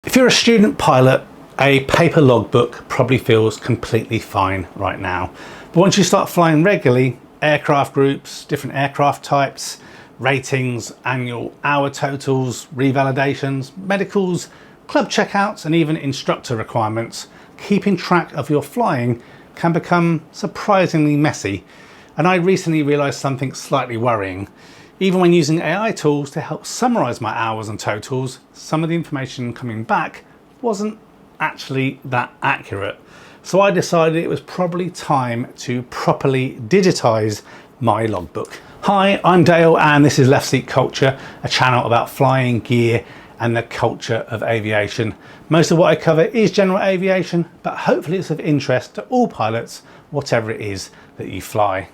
If you're a student pilot, a paper logbook probably feels completely fine right now. But once you start flying regularly, aircraft groups, different aircraft types, ratings, annual hour totals, revalidations, medicals, club checkouts, and even instructor requirements, keeping track of your flying can become surprisingly messy. And I recently realized something slightly worrying. Even when using AI tools to help summarize my hours and totals, some of the information coming back wasn't actually that accurate. So I decided it was probably time to properly digitize my logbook. Hi, I'm Dale and this is Left Seat Culture, a channel about flying, gear and the culture of aviation. Most of what I cover is general aviation, but hopefully it's of interest to all pilots, whatever it is that you fly.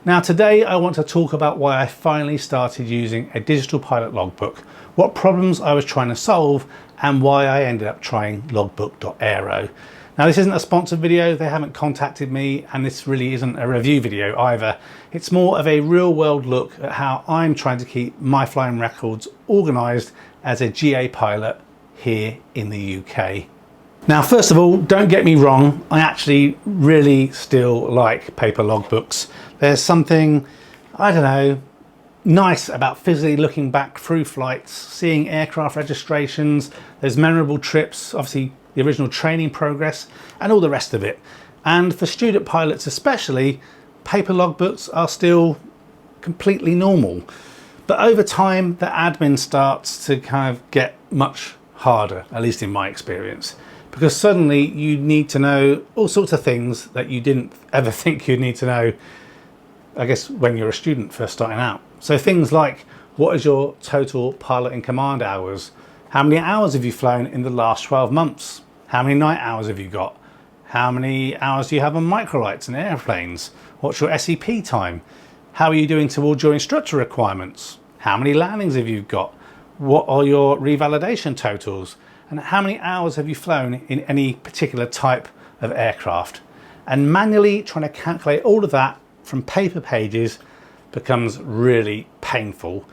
Now today I want to talk about why I finally started using a digital pilot logbook, what problems I was trying to solve, and why I ended up trying Logbook.aero. Now this isn't a sponsored video, they haven't contacted me, and this really isn't a review video either. It's more of a real world look at how I'm trying to keep my flying records organised as a GA pilot here in the UK. Now first of all, don't get me wrong, I actually really still like paper logbooks. There's something, I don't know, nice about physically looking back through flights, seeing aircraft registrations, there's memorable trips, obviously the original training progress and all the rest of it. And for student pilots especially, paper logbooks are still completely normal. But over time, the admin starts to kind of get much harder, at least in my experience. Because suddenly you need to know all sorts of things that you didn't ever think you'd need to know, I guess, when you're a student first starting out. So things like, what is your total pilot in command hours? How many hours have you flown in the last 12 months? How many night hours have you got? How many hours do you have on microlights and airplanes? What's your SEP time? How are you doing towards your instructor requirements? How many landings have you got? What are your revalidation totals? And how many hours have you flown in any particular type of aircraft? And manually trying to calculate all of that from paper pages becomes really painful,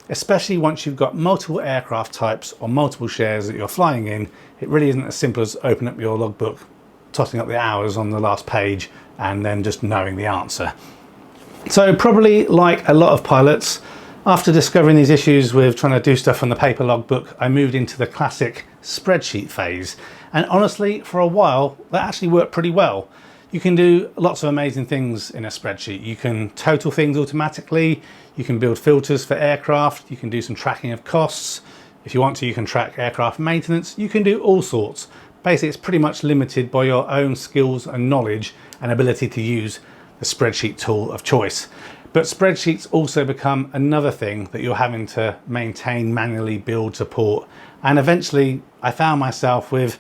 especially once you've got multiple aircraft types or multiple shares that you're flying in. It really isn't as simple as opening up your logbook, tossing up the hours on the last page and then just knowing the answer. So probably like a lot of pilots, after discovering these issues with trying to do stuff on the paper logbook, I moved into the classic spreadsheet phase. And honestly, for a while, that actually worked pretty well. You can do lots of amazing things in a spreadsheet. You can total things automatically. You can build filters for aircraft. You can do some tracking of costs. If you want to, you can track aircraft maintenance. You can do all sorts. Basically, it's pretty much limited by your own skills and knowledge and ability to use the spreadsheet tool of choice. But spreadsheets also become another thing that you're having to maintain, manually build, support. And eventually I found myself with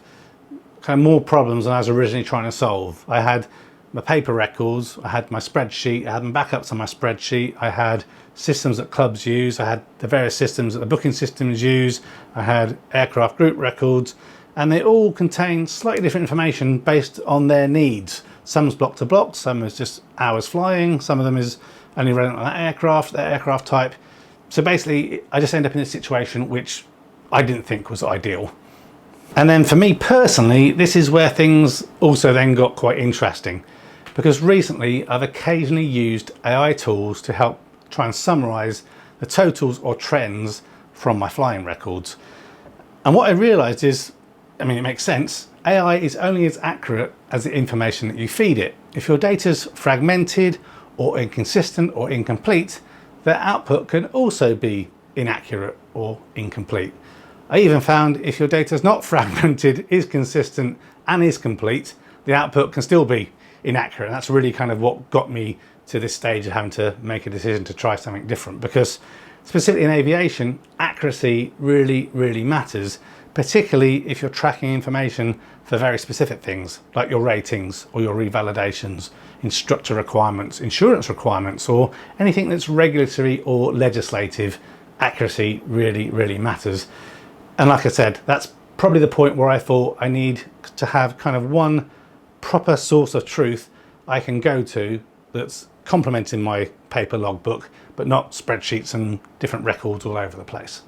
kind of more problems than I was originally trying to solve. I had my paper records, I had my spreadsheet, I had my backups on my spreadsheet, I had systems that clubs use, I had the various systems that the booking systems use, I had aircraft group records, and they all contain slightly different information based on their needs. Some's block to block, some is just hours flying, some of them is only relevant on that aircraft type. So basically, I just end up in a situation which I didn't think was ideal. And then for me personally, this is where things also then got quite interesting, because recently I've occasionally used AI tools to help try and summarize the totals or trends from my flying records. And what I realized is, I mean, it makes sense. AI is only as accurate as the information that you feed it. If your data's fragmented or inconsistent or incomplete, their output can also be inaccurate or incomplete. I even found if your data is not fragmented, is consistent and is complete, the output can still be inaccurate. And that's really kind of what got me to this stage of having to make a decision to try something different, because specifically in aviation, accuracy really, really matters, particularly if you're tracking information for very specific things like your ratings or your revalidations, instructor requirements, insurance requirements, or anything that's regulatory or legislative. Accuracy really, really matters. And like I said, that's probably the point where I thought I need to have kind of one proper source of truth I can go to that's complementing my paper logbook, but not spreadsheets and different records all over the place.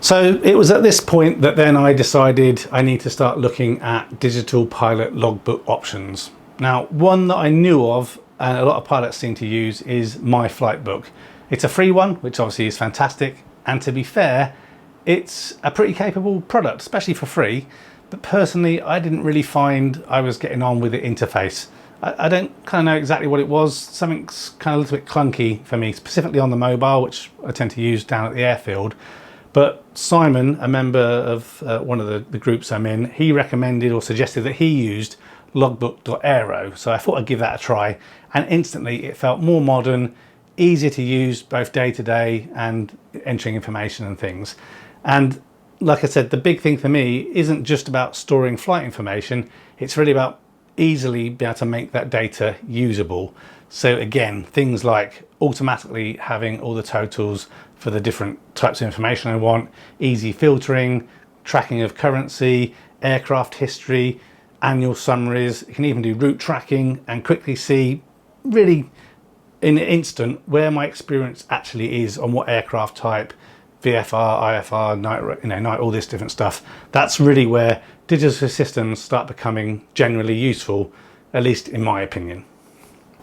So it was at this point that then I decided I need to start looking at digital pilot logbook options. Now, one that I knew of and a lot of pilots seem to use is MyFlightbook. It's a free one, which obviously is fantastic. And to be fair, it's a pretty capable product, especially for free. But personally, I didn't really find I was getting on with the interface. I don't kind of know exactly what it was. Something's kind of a little bit clunky for me, specifically on the mobile, which I tend to use down at the airfield. But Simon, a member of one of the groups I'm in, he recommended or suggested that he used logbooks.aero. So I thought I'd give that a try, and instantly it felt more modern, easier to use both day to day and entering information and things. And like I said, the big thing for me isn't just about storing flight information, it's really about easily be able to make that data usable. So again, things like automatically having all the totals for the different types of information I want, easy filtering, tracking of currency, aircraft history, annual summaries. You can even do route tracking and quickly see really in an instant where my experience actually is on what aircraft type, VFR, IFR, night, all this different stuff. That's really where digital systems start becoming generally useful, at least in my opinion.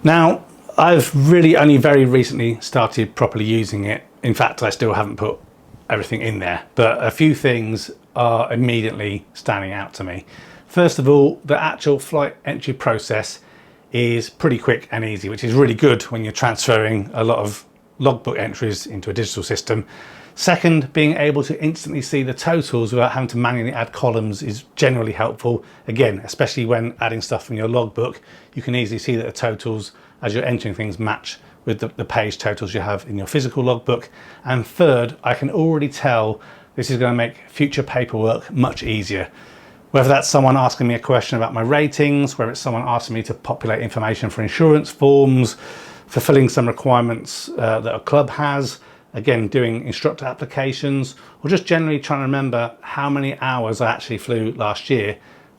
Now, I've really only very recently started properly using it. In fact, I still haven't put everything in there, but a few things are immediately standing out to me. First of all, the actual flight entry process is pretty quick and easy, which is really good when you're transferring a lot of logbook entries into a digital system. Second, being able to instantly see the totals without having to manually add columns is generally helpful. Again, especially when adding stuff from your logbook, you can easily see that the totals as you're entering things match with the page totals you have in your physical logbook. And third, I can already tell this is going to make future paperwork much easier. Whether that's someone asking me a question about my ratings, whether it's someone asking me to populate information for insurance forms, fulfilling some requirements that a club has, again, doing instructor applications, or just generally trying to remember how many hours I actually flew last year,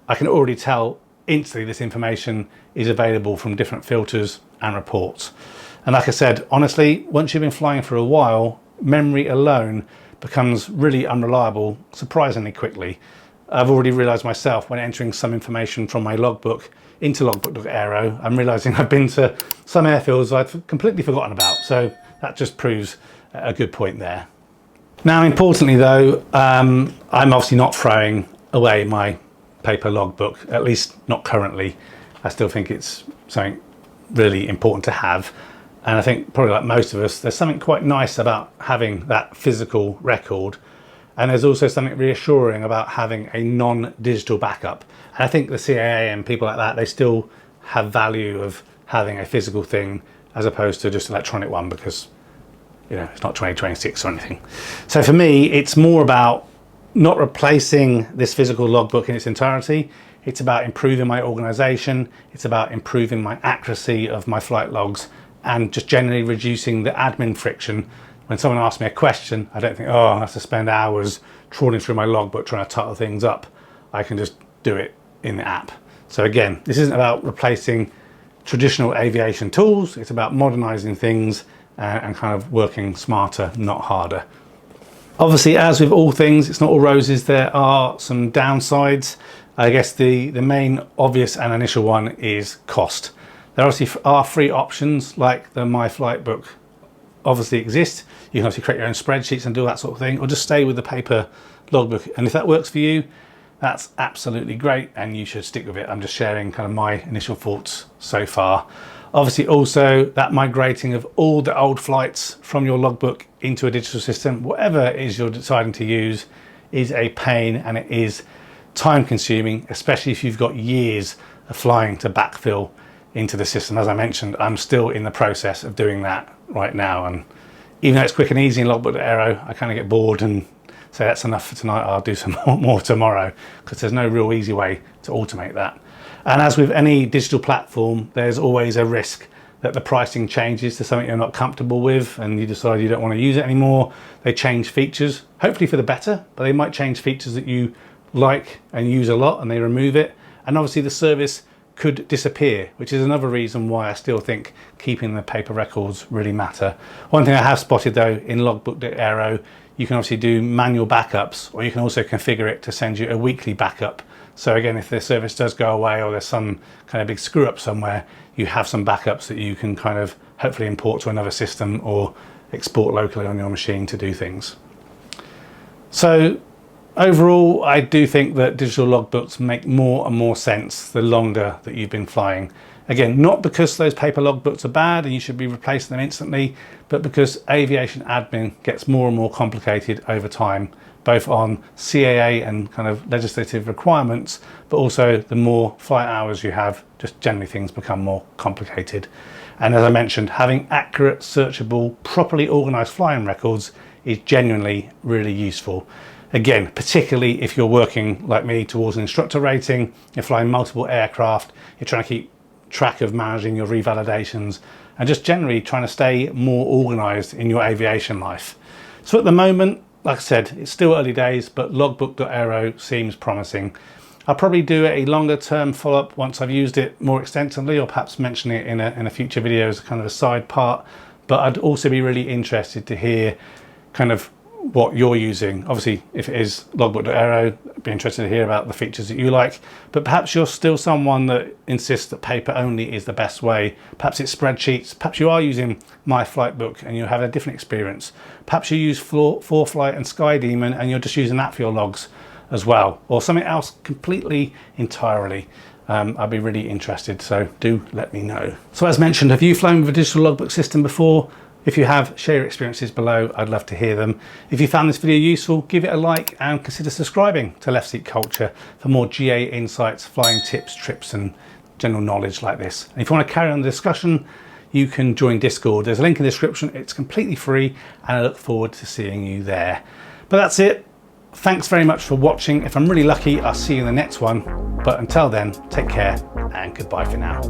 I can already tell instantly this information is available from different filters and reports. And like I said, honestly, once you've been flying for a while, memory alone becomes really unreliable surprisingly quickly. I've already realized myself when entering some information from my logbook into logbooks.aero, I'm realizing I've been to some airfields I've completely forgotten about. So that just proves a good point there. Now, importantly though, I'm obviously not throwing away my paper logbook, at least not currently. I still think it's something really important to have. And I think probably like most of us, there's something quite nice about having that physical record. And there's also something reassuring about having a non-digital backup. And I think the CAA and people like that, they still have value of having a physical thing as opposed to just an electronic one, because it's not 2026 or anything. So for me, it's more about not replacing this physical logbook in its entirety. It's about improving my organization. It's about improving my accuracy of my flight logs and just generally reducing the admin friction. When someone asks me a question, I don't think, oh, I have to spend hours trawling through my logbook trying to title things up. I can just do it in the app. So again, this isn't about replacing traditional aviation tools. It's about modernizing things and kind of working smarter, not harder. Obviously, as with all things, it's not all roses. There are some downsides. I guess the main obvious and initial one is cost. There obviously are free options like the MyFlightbook obviously exist. You can obviously create your own spreadsheets and do that sort of thing, or just stay with the paper logbook. And if that works for you, that's absolutely great and you should stick with it. I'm just sharing kind of my initial thoughts so far. Obviously also that migrating of all the old flights from your logbook into a digital system, whatever it is you're deciding to use, is a pain and it is time consuming, especially if you've got years of flying to backfill into the system. As I mentioned, I'm still in the process of doing that right now, and even though it's quick and easy in logbooks.aero, I kind of get bored and say that's enough for tonight, I'll do some more tomorrow, because there's no real easy way to automate that. And as with any digital platform, there's always a risk that the pricing changes to something you're not comfortable with and you decide you don't want to use it anymore. They change features, hopefully for the better, but they might change features that you like and use a lot and they remove it. And obviously the service could disappear, which is another reason why I still think keeping the paper records really matter. One thing I have spotted though in Logbook.aero, you can obviously do manual backups, or you can also configure it to send you a weekly backup. So again, if the service does go away or there's some kind of big screw up somewhere, you have some backups that you can kind of hopefully import to another system or export locally on your machine to do things. So overall, I do think that digital logbooks make more and more sense the longer that you've been flying. Again, not because those paper logbooks are bad and you should be replacing them instantly, but because aviation admin gets more and more complicated over time, both on CAA and kind of legislative requirements, but also the more flight hours you have, just generally things become more complicated. And as I mentioned, having accurate, searchable, properly organized flying records is genuinely really useful. Again, particularly if you're working like me towards an instructor rating, you're flying multiple aircraft, you're trying to keep track of managing your revalidations, and just generally trying to stay more organized in your aviation life. So at the moment, like I said, it's still early days, but Logbook.aero seems promising. I'll probably do a longer term follow-up once I've used it more extensively, or perhaps mention it in a future video as kind of a side part. But I'd also be really interested to hear kind of what you're using. Obviously, if it is Logbook.aero, I'd be interested to hear about the features that you like, but perhaps you're still someone that insists that paper only is the best way. Perhaps it's spreadsheets, perhaps you are using MyFlightbook and you have a different experience. Perhaps you use ForeFlight and SkyDemon and you're just using that for your logs as well, or something else completely entirely. I'd be really interested, so do let me know. So as mentioned, have you flown with a digital logbook system before? If you have, share your experiences below. I'd love to hear them. If you found this video useful, give it a like and consider subscribing to Left Seat Culture for more GA insights, flying tips, trips and general knowledge like this. And if you want to carry on the discussion, you can join Discord. There's a link in the description. It's completely free and I look forward to seeing you there. But that's it. Thanks very much for watching. If I'm really lucky, I'll see you in the next one. But until then, take care and goodbye for now.